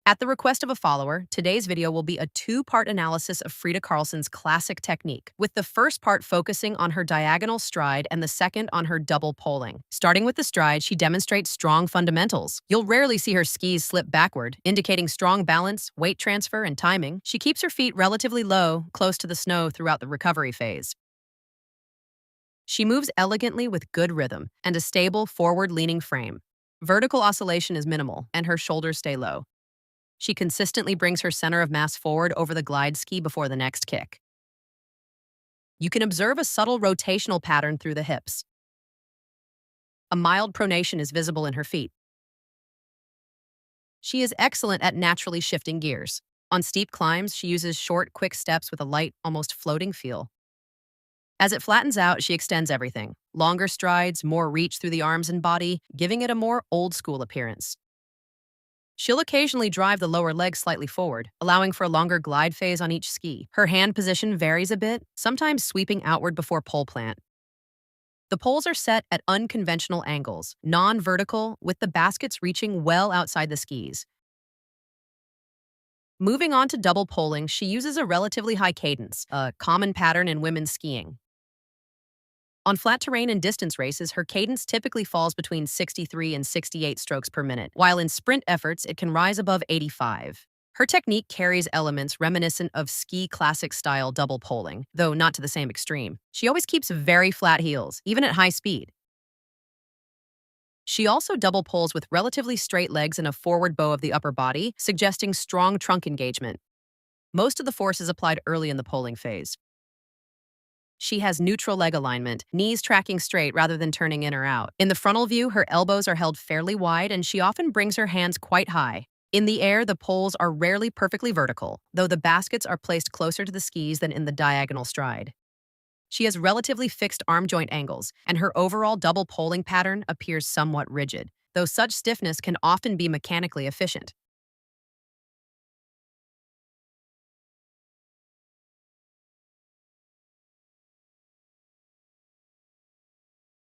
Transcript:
At the request of a follower, today's video will be a two-part analysis of Frida Karlsson's classic technique, with the first part focusing on her diagonal stride and the second on her double poling. Starting with the stride, she demonstrates strong fundamentals. You'll rarely see her skis slip backward, indicating strong balance, weight transfer, and timing. She keeps her feet relatively low, close to the snow throughout the recovery phase. She moves elegantly with good rhythm and a stable, forward-leaning frame. Vertical oscillation is minimal, and her shoulders stay low. She consistently brings her center of mass forward over the glide ski before the next kick. You can observe a subtle rotational pattern through the hips. A mild pronation is visible in her feet. She is excellent at naturally shifting gears. On steep climbs, she uses short, quick steps with a light, almost floating feel. As it flattens out, she extends everything. Longer strides, more reach through the arms and body, giving it a more old-school appearance. She'll occasionally drive the lower leg slightly forward, allowing for a longer glide phase on each ski. Her hand position varies a bit, sometimes sweeping outward before pole plant. The poles are set at unconventional angles, non-vertical, with the baskets reaching well outside the skis. Moving on to double poling, she uses a relatively high cadence, a common pattern in women's skiing. On flat terrain and distance races, her cadence typically falls between 63 and 68 strokes per minute, while in sprint efforts, it can rise above 85. Her technique carries elements reminiscent of ski classic-style double poling, though not to the same extreme. She always keeps very flat heels, even at high speed. She also double poles with relatively straight legs and a forward bow of the upper body, suggesting strong trunk engagement. Most of the force is applied early in the poling phase. She has neutral leg alignment, knees tracking straight rather than turning in or out. In the frontal view, her elbows are held fairly wide and she often brings her hands quite high. In the air, the poles are rarely perfectly vertical, though the baskets are placed closer to the skis than in the diagonal stride. She has relatively fixed arm joint angles, and her overall double poling pattern appears somewhat rigid, though such stiffness can often be mechanically efficient.